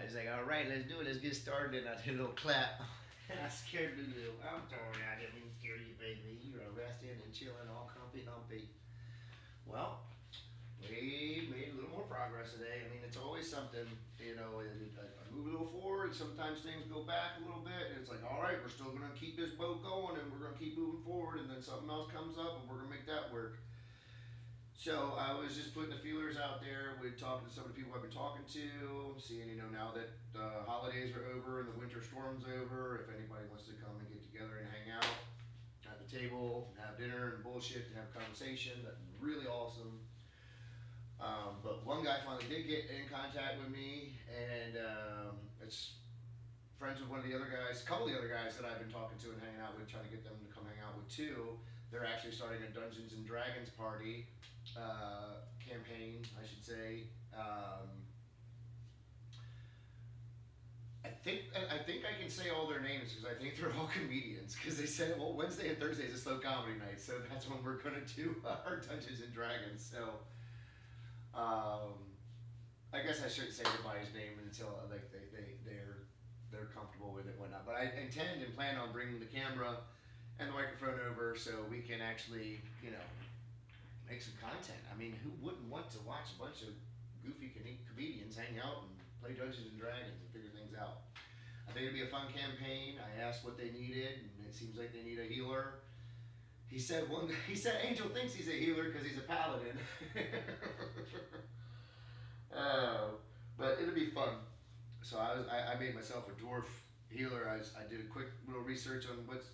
He's like, all right, let's do it. Let's get started. And I did a little clap. And I scared Lulu. I'm sorry, I didn't mean to scare you, baby. You're resting and chilling, all comfy, humpy. Well, we made a little more progress today. I mean, it's always something, you know, I move a little forward. Sometimes things go back a little bit. And it's like, all right, we're still going to keep this boat going and we're going to keep moving forward. And then something else comes up and we're going to make that work. So I was just putting the feelers out there. We're talking to some of the people I've been talking to, seeing, you know, now that the holidays are over and the winter storm's over, if anybody wants to come and get together and hang out at the table, and have dinner and bullshit and have conversation, that'd be really awesome. But one guy finally did get in contact with me, and it's friends with one of the other guys, a couple of the other guys that I've been talking to and hanging out with, trying to get them to come hang out with too. They're actually starting a Dungeons and Dragons party campaign, I should say. I think I can say all their names because I think they're all comedians. Because they said, well, Wednesday and Thursday is a slow comedy night, so that's when we're gonna do our Dungeons and Dragons. So, I guess I shouldn't say everybody's name until like they're comfortable with it and whatnot. But I intend and plan on bringing the camera and the microphone over so we can actually, you know, make some content. I mean, who wouldn't want to watch a bunch of goofy comedians hang out and play Dungeons and Dragons and figure things out? I think it'd be a fun campaign. I asked what they needed, and it seems like they need a healer. He said Angel thinks he's a healer because he's a paladin. But it'll be fun. So I made myself a dwarf healer. I did a quick little research on what's,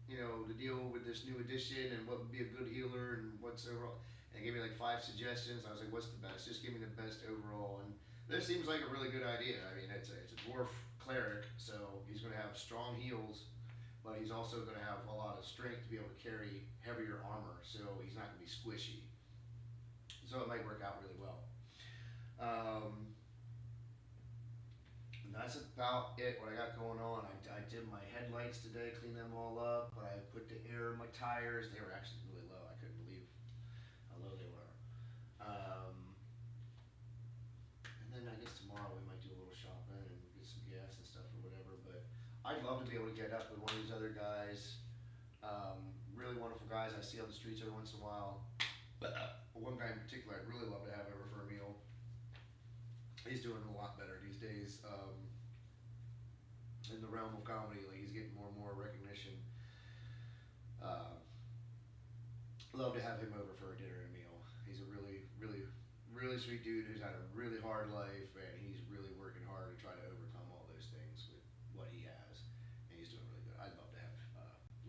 you know, the deal with this new edition and what would be a good healer and what's overall. And gave me like 5 suggestions. I was like, what's the best? Just give me the best overall. And this seems like a really good idea. I mean, it's a dwarf cleric, so he's going to have strong heals, but he's also going to have a lot of strength to be able to carry heavier armor. So he's not going to be squishy. So it might work out really well. And that's about it, what I got going on. I did my headlights today, cleaned them all up, but I put the air in my tires. They were actually really low. I couldn't believe how low they were. And then I guess tomorrow we might do a little shopping and get some gas and stuff or whatever. But I'd love to be able to get up with one of these other guys. Really wonderful guys I see on the streets every once in a while. But one guy in particular I'd really love to have over for a meal. He's doing a lot better these days in the realm of comedy. Like, he's getting more and more recognition. Love to have him over for a dinner and a meal. He's a really, really, really sweet dude who's had a really hard life, and he's really working hard to try to overcome all those things with what he has. And he's doing really good. I'd love to have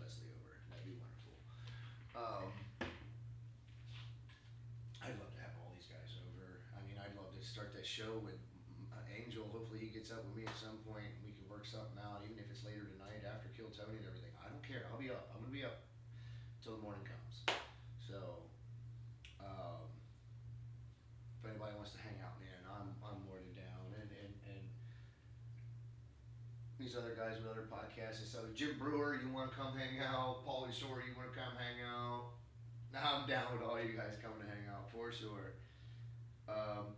Leslie over. That'd be wonderful. Um, I'd love to have all these guys over. I mean, I'd love to start that show with Angel. Hopefully he gets up with me at some point and we can work something out, even if it's later tonight after Kill Tony and everything. I don't care. I'll be up. I'm going to be up until the morning comes. So, if anybody wants to hang out, man, I'm more than down. And these other guys with other podcasts, so Jim Brewer, you want to come hang out? Paulie Shore, you want to come hang out? Now I'm down with all you guys coming to hang out for sure.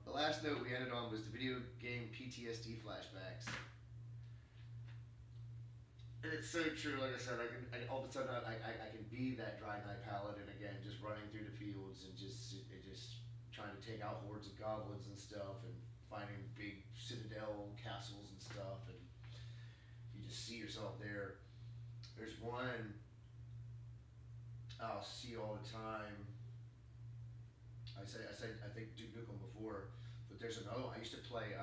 The last note we ended on was the video game PTSD flashbacks. And it's so true, like I said, all of a sudden I can be that Dry Knight Paladin again, just running through the fields and just trying to take out hordes of goblins and stuff and finding big citadel castles and stuff, and you just see yourself there. There's one I'll see all the time. I think Duke Nukem before, but there's another one. I used to play.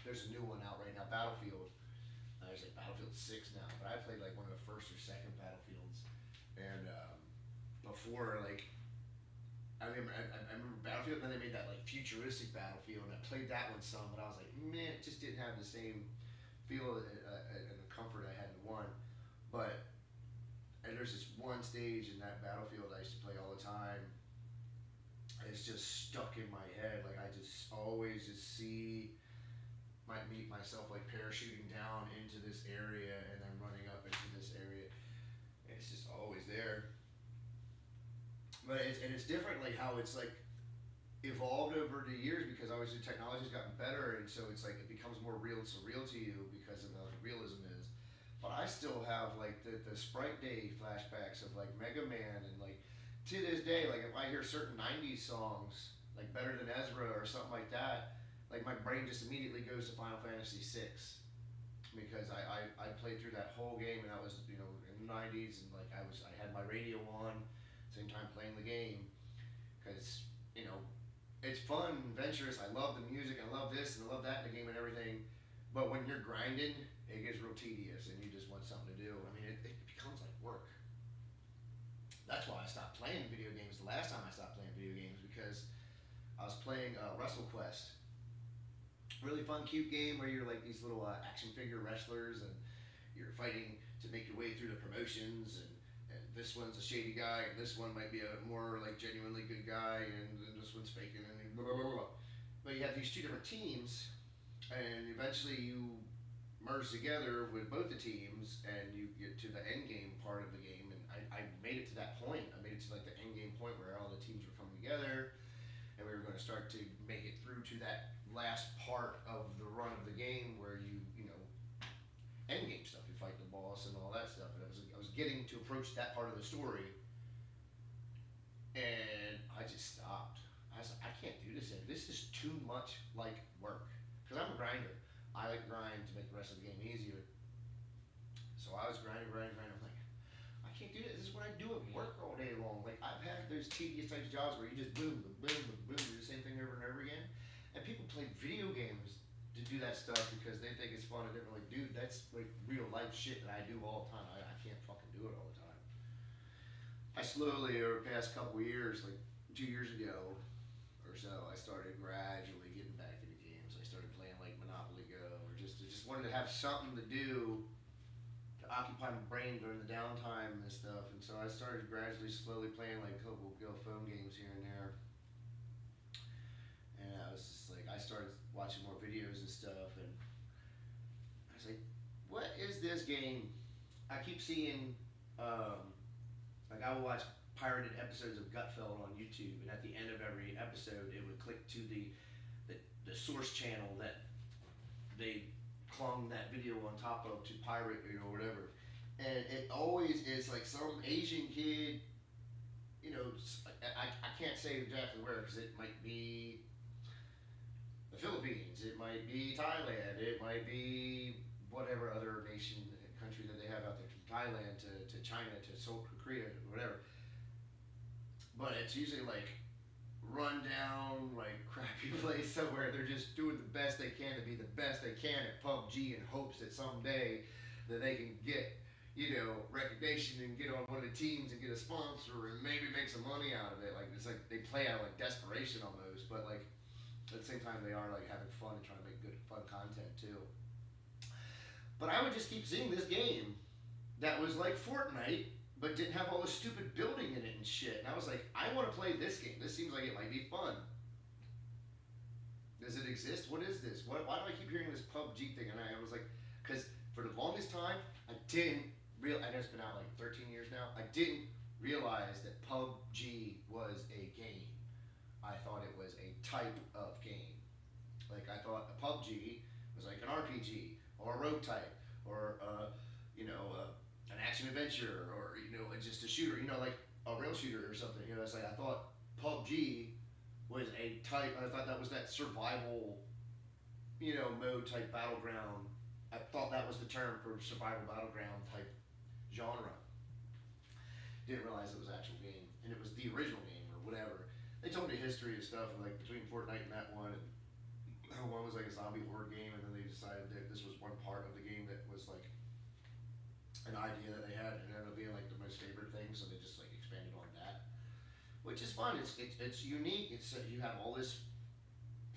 There's a new one out right now, Battlefield. There's like Battlefield 6 now, but I played like one of the first or second Battlefields, and before, like, I remember Battlefield. Then they made that like futuristic Battlefield, and I played that one some, but I was like, man, it just didn't have the same feel and the comfort I had in one. But and there's this one stage in that Battlefield I used to play all the time. It's just stuck in my head. Like, I just always just might meet myself like parachuting down into this area and then running up into this area. And it's just always there. But it's different, like how it's like evolved over the years because obviously technology's gotten better, and so it's like it becomes more real, surreal to you because of how realism is. But I still have like the Sprite Day flashbacks of like Mega Man, and like to this day, like if I hear certain '90s songs like Better Than Ezra or something like that, like my brain just immediately goes to Final Fantasy VI because I played through that whole game, and that was in the '90s, and like I had my radio on, same time playing the game because you know it's fun, adventurous. I love the music, I love this and I love that in the game and everything. But when you're grinding, it gets real tedious, and you just want something to do. I mean, it becomes like work. That's why I stopped playing video games the last time I stopped playing video games because I was playing WrestleQuest. Really fun, cute game where you're like these little action figure wrestlers, and you're fighting to make your way through the promotions, and this one's a shady guy, and this one might be a more like genuinely good guy, and this one's faking, and blah blah blah blah. But you have these two different teams, and eventually you merge together with both the teams, and you get to the end game part of the game. And I made it to that point. I made it to like the end game point where all the teams were coming together, and we were going to start to make it through to that last part of the run of the game where you know end game stuff. You fight the boss and all that stuff. And I was getting to approach that part of the story, and I just stopped. I was like, I can't do this anymore. This is too much like work. Because I'm a grinder. I like grind to make the rest of the game easier. So I was grinding, grinding, grinding. I'm like, I can't do this. This is what I do at work all day long. Like I've had those tedious types of jobs where you just boom, boom, boom, boom, do the same thing over and over again. And people play video games to do that stuff because they think it's fun and they're like, dude, that's like real life shit that I do all the time. I can't fucking do it all the time. I slowly, over the past couple of years, like 2 years ago or so, I started gradually getting back into games. I started playing like Monopoly Go, or just wanted to have something to do to occupy my brain during the downtime and stuff. And so I started gradually, slowly playing like a couple of phone games here and there. And I was just like, I started watching more videos and stuff, and I was like, what is this game? I keep seeing, like I will watch pirated episodes of Gutfeld on YouTube, and at the end of every episode, it would click to the source channel that they clung that video on top of to pirate, whatever. And it always is like some Asian kid, I can't say exactly where because it might be the Philippines, it might be Thailand, it might be whatever other nation, country that they have out there, from Thailand to China to Seoul, Korea, whatever. But it's usually like run down, like crappy place somewhere. They're just doing the best they can to be the best they can at PUBG in hopes that someday that they can get, recognition and get on one of the teams and get a sponsor and maybe make some money out of it. Like it's like they play out of like desperation almost, but like at the same time they are like having fun and trying to make good fun content too. But I would just keep seeing this game that was like Fortnite, but didn't have all this stupid building in it and shit. And I was like, I want to play this game. This seems like it might be fun. Does it exist? What is this? Why do I keep hearing this PUBG thing? And I was like, because for the longest time, I didn't realize, I know it's been out like 13 years now, I didn't realize that PUBG was a game. I thought it was a type of game. Like I thought a PUBG was like an RPG or a rogue type or an action adventure or just a shooter, like a rail shooter or something. It's like I thought PUBG was a type. I thought that was that survival, mode type battleground. I thought that was the term for survival battleground type genre. Didn't realize it was an actual game, and it was the original game or whatever. They told me history and stuff, like between Fortnite and that one, and how one was like a zombie horde game, and then they decided that this was one part of the game that was like an idea that they had, and it ended up being like the most favorite thing, so they just like expanded on that, which is fun. It's unique. It's you have all this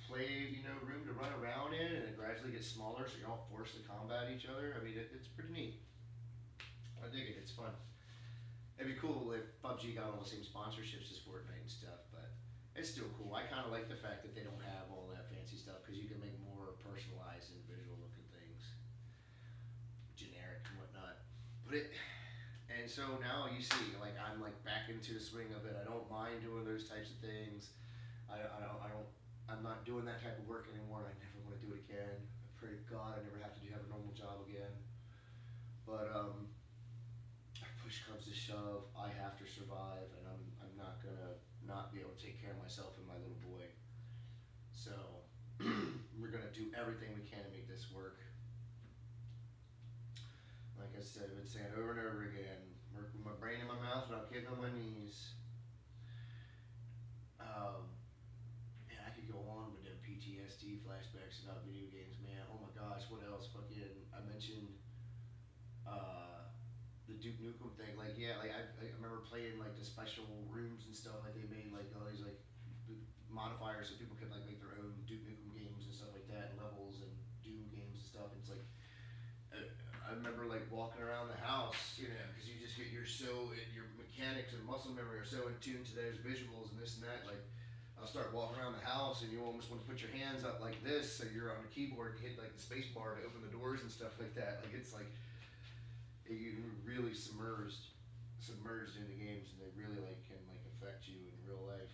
play room to run around in, and it gradually gets smaller, so you're all forced to combat each other. I mean, it's pretty neat. I dig it. It's fun. It'd be cool if PUBG got all the same sponsorships as Fortnite and stuff, but it's still cool. I kind of like the fact that they don't have all that fancy stuff because you can make more personalized, individual looking things, generic and whatnot. And so now you see, like I'm like back into the swing of it. I don't mind doing those types of things. I'm not doing that type of work anymore. And I never want to do it again. I pray to God I never have to have a normal job again. But if push comes to shove, I have to survive, and I'm not gonna not be able to take care of myself and my little boy. So we're gonna do everything we can to make this work. Like I said, I've been saying over and over again, work with my brain in my mouth without getting on my knees. Um, Man, I could go on with them PTSD flashbacks about video games, man. Oh my gosh, what else? Fucking, I mentioned uh, the Duke Nukem thing. Like, yeah, like I remember playing like the special rooms and stuff. Like they made like all these like modifiers so people could like make their own Duke Nukem games and stuff like that, and levels and Doom games and stuff. And it's like I remember like walking around the house, you know, because you just get your mechanics and muscle memory are so in tune to those visuals and this and that. Like I'll start walking around the house and you almost want to put your hands up like this so you're on the keyboard and hit like the space bar to open the doors and stuff like that. Like it's like you really submerged into games, and they really like can like affect you in real life.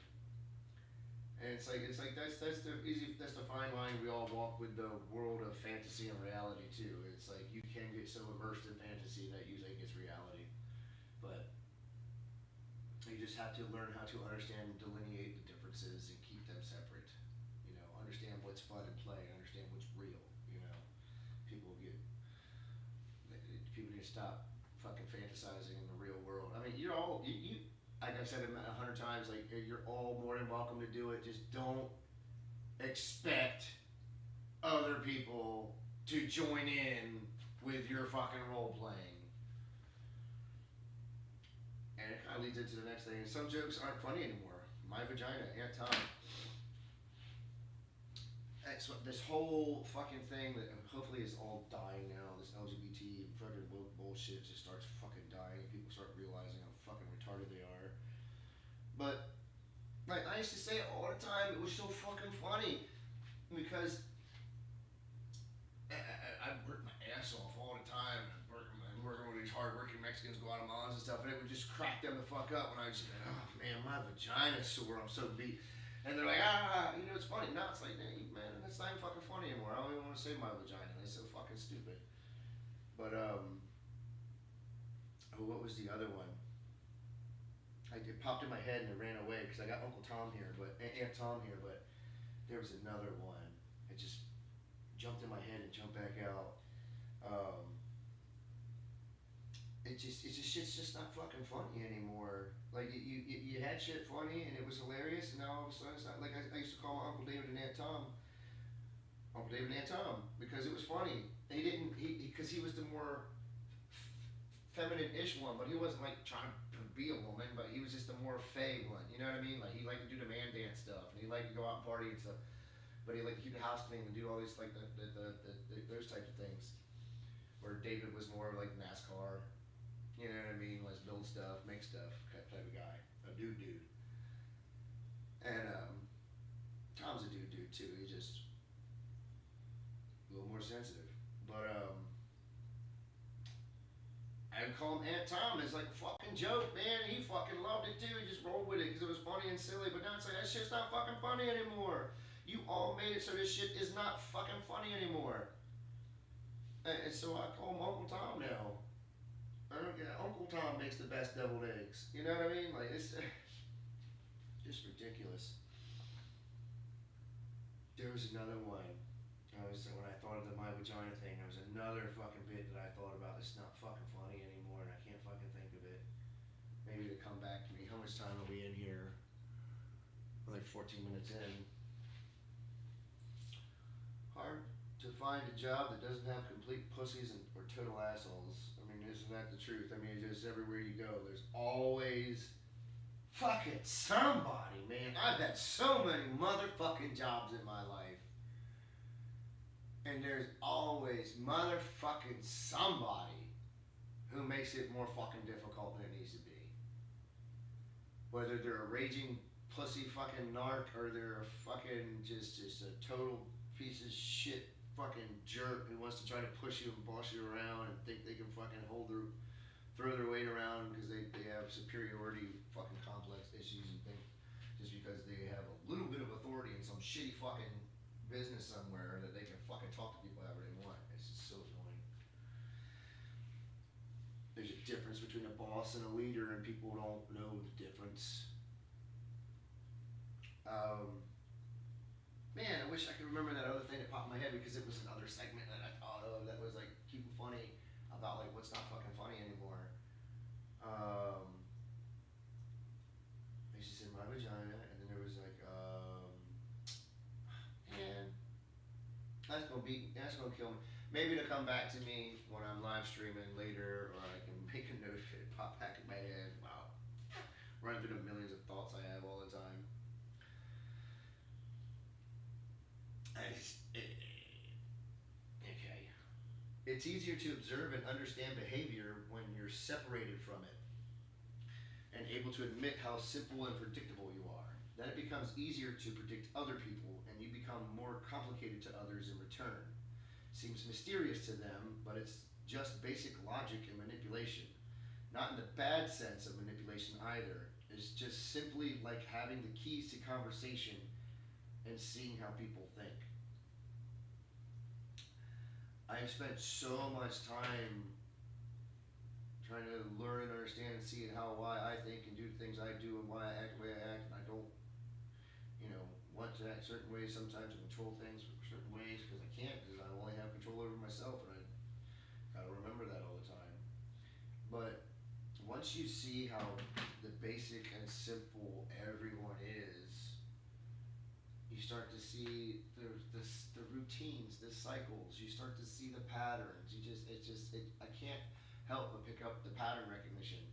And it's like that's the fine line we all walk with the world of fantasy and reality too. It's like you can get so immersed in fantasy that you think it's reality, but you just have to learn how to understand and delineate the differences and keep them separate. You know, understand what's fun and play, understand what's real. You know, people get people need to stop fucking fantasizing in the real world. I mean, you're all you like I've said it 100 times. Like you're all more than welcome to do it. Just don't expect other people to join in with your fucking role playing. And it kind of leads into the next thing. Some jokes aren't funny anymore. My vagina, Aunt Tom. That's what this whole fucking thing that hopefully is all dying now. This LGBT fucking bullshit just starts fucking dying. People start realizing how fucking retarded they are. But like I used to say it all the time. It was so fucking funny because I worked my ass off all the time. I'm working with these hard-working Mexicans, Guatemalans, and stuff, and it would just crack them the fuck up when I just, oh man, my vagina's sore. I'm so beat. And they're like, you know, it's funny. No, it's like, man, that's not even fucking funny anymore. I don't even want to say my vagina. It's so fucking stupid. But, what was the other one? It popped in my head and it ran away because I got Uncle Tom here, but Aunt Tom here, but there was another one. It just jumped in my head and jumped back out. Shit's just not fucking funny anymore. Like you had shit funny and it was hilarious, and now all of a sudden it's not. Like I used to call my Uncle David and Aunt Tom, Uncle David and Aunt Tom, because it was funny. He didn't because he was the more feminine-ish one, but he wasn't like trying to be a woman, but he was just the more fey one. You know what I mean? Like he liked to do the man dance stuff, and he liked to go out and party and stuff. But he liked to keep the house clean and do all these like those types of things. Where David was more like NASCAR. You know what I mean? Let's build stuff, make stuff, type of guy, a dude. And Tom's a dude too. He's just a little more sensitive. But I would call him Aunt Tom. It's like a fucking joke, man. He fucking loved it too. He just rolled with it because it was funny and silly. But now it's like that shit's not fucking funny anymore. You all made it so this shit is not fucking funny anymore. And so I call him Uncle Tom now. I don't get Uncle Tom makes the best deviled eggs. You know what I mean? Like it's just ridiculous. There was another one. When I thought of the my vagina thing, there was another fucking bit that I thought about that's not fucking funny anymore, and I can't fucking think of it. Maybe to come back to me. How much time are we in here? We're like 14 minutes in. Hard to find a job that doesn't have complete pussies or total assholes. I mean, isn't that the truth? I mean, just everywhere you go, there's always fucking somebody, man. I've had so many motherfucking jobs in my life. And there's always motherfucking somebody who makes it more fucking difficult than it needs to be. Whether they're a raging pussy fucking narc or they're a fucking just a total piece of shit fucking jerk who wants to try to push you and boss you around and think they can fucking throw their weight around because they have superiority fucking complex issues and think just because they have a little bit of authority in some shitty fucking business somewhere that they can fucking talk to people however they want. It's just so annoying. There's a difference between a boss and a leader, and people don't know the difference. Man, I wish I could remember that other thing that popped in my head because it was another segment that I thought of that was like keeping funny about like what's not fucking funny anymore. It's just in my vagina, and then there was like, man, that's gonna kill me. Maybe it'll come back to me when I'm live streaming later, or I can make a note of it, pop back in my head. Wow, running through the millions of thoughts I have all the time. Okay. It's easier to observe and understand behavior when you're separated from it and able to admit how simple and predictable you are. Then it becomes easier to predict other people, and you become more complicated to others in return. Seems mysterious to them, but it's just basic logic and manipulation. Not in the bad sense of manipulation either. It's just simply like having the keys to conversation and seeing how people think. I've spent so much time trying to learn and understand and see why I think and do the things I do and why I act the way I act, and I don't, want to act certain ways sometimes and control things for certain ways because I can't, because I only have control over myself, and I gotta remember that all the time. But once you see how the basic and simple everyone is, you start to see the routines, the cycles. You start to see the patterns. I can't help but pick up the pattern recognition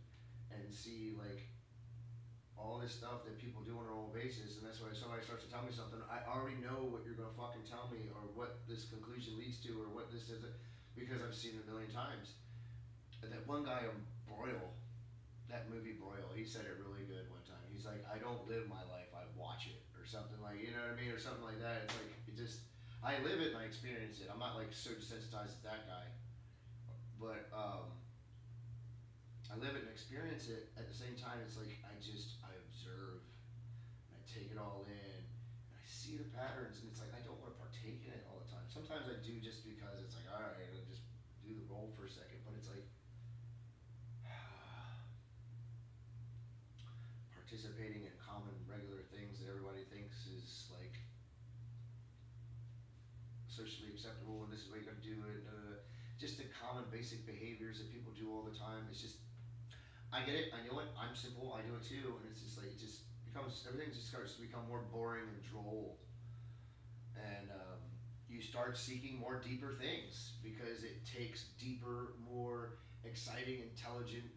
and see like all this stuff that people do on a normal basis. And that's why if somebody starts to tell me something, I already know what you're gonna fucking tell me, or what this conclusion leads to, or what this is, because I've seen it a million times. And that one guy, Broyle, that movie Broyle, he said it really good one time. He's like, I don't live my life, I watch it, or something like, you know what I mean, or something like that. It's like, I live it and I experience it. I'm not like so desensitized as that guy, but I live it and experience it. At the same time, it's like I observe, and I take it all in, and I see the patterns, and it's like I don't want to partake in it all the time. Sometimes I do just because it's like, all right, I'll just do the role for a second, but it's like participating in common regular things that everybody thinks is like socially acceptable, and this is the way you gotta do it. Just the common basic behaviors that people do all the time. It's just, I get it, I know it, I'm simple, I do it too, and it's just like, everything just starts to become more boring and droll. And you start seeking more deeper things because it takes deeper, more exciting, intelligent,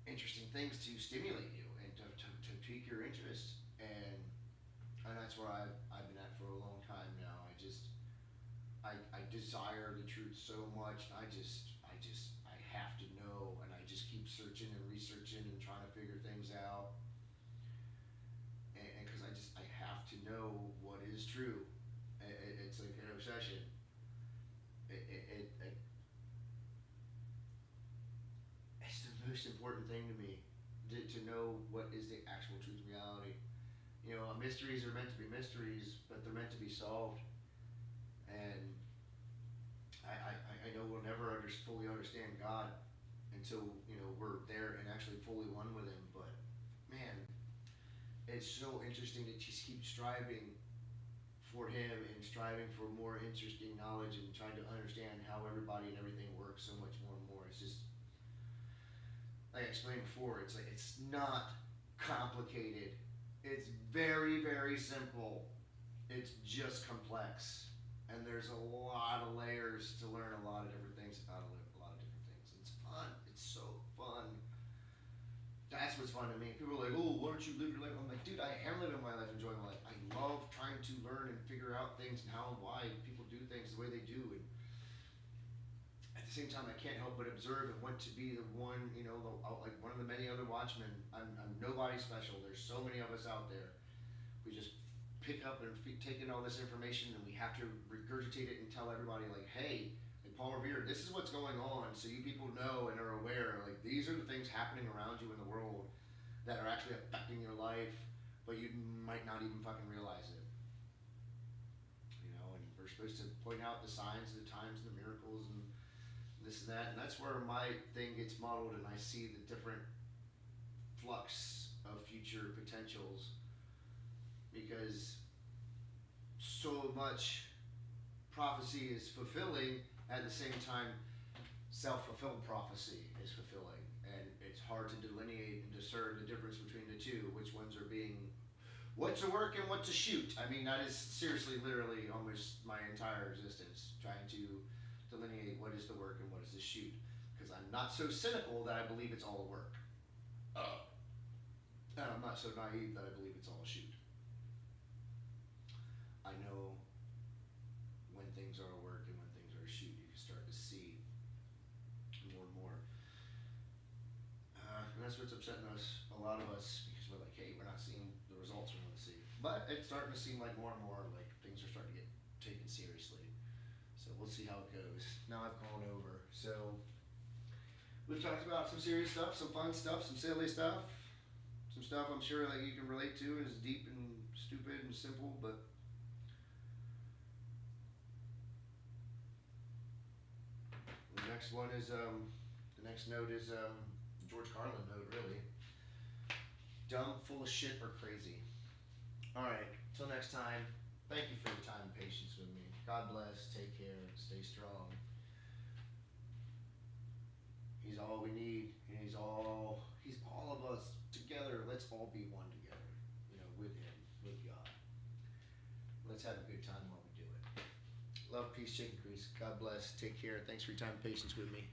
interesting things to stimulate you and to pique your interest. And that's where I've been at for a long time now. I desire the truth so much. I have to know, and I just keep searching and researching and trying to figure things out. And because I have to know what is true. It's like an obsession. It's the most important thing to me, to know what is the actual truth and reality. Mysteries are meant to be mysteries, but they're meant to be solved. And I know we'll never fully understand God until we're there and actually fully one with Him. But man, it's so interesting to just keep striving for Him and striving for more interesting knowledge and trying to understand how everybody and everything works so much more and more. It's just like I explained before. It's like it's not complicated. It's very, very simple. It's just complex. And there's a lot of layers to learn a lot of different things about a lot of different things. And it's fun. It's so fun. That's what's fun to me. People are like, oh, why don't you live your life? I'm like, dude, I am living my life, enjoying my life. I love trying to learn and figure out things and how and why people do things the way they do. And at the same time, I can't help but observe and want to be the one, like one of the many other watchmen. I'm nobody special. There's so many of us out there. We just pick up and take in all this information, and we have to regurgitate it and tell everybody, like, hey, like Paul Revere, this is what's going on, so you people know and are aware, like, these are the things happening around you in the world that are actually affecting your life. but you might not even fucking realize it. You know, and we're supposed to point out the signs, the times, the miracles, and this and that, and that's where my thing gets modeled, and I see the different flux of future potentials, because so much prophecy is fulfilling, at the same time self-fulfilled prophecy is fulfilling, and it's hard to delineate and discern the difference between the two, which ones are being, what's a work and what's a shoot. I mean, that is seriously, literally, almost my entire existence, trying to delineate what is the work and what is the shoot, because I'm not so cynical that I believe it's all a work, and I'm not so naive that I believe it's all a shoot. I know when things are a work and when things are a shoot. You can start to see more and more, and that's what's upsetting us, a lot of us, because we're like, hey, we're not seeing the results we want to see, but it's starting to seem like more and more like things are starting to get taken seriously. So we'll see how it goes. Now I've gone over. So we've talked about some serious stuff, some fun stuff, some silly stuff, some stuff I'm sure that you can relate to, is deep and stupid and simple, but the next one is the next note is George Carlin note, really. Dumb, full of shit, or crazy. Alright, till next time. Thank you for your time and patience with me. God bless, take care, stay strong. He's all we need, and he's all of us together. Let's all be one together, you know, with him, with God. Let's have a good time while we do it. Love, peace, chicken grease. God bless, take care. Thanks for your time and patience with me.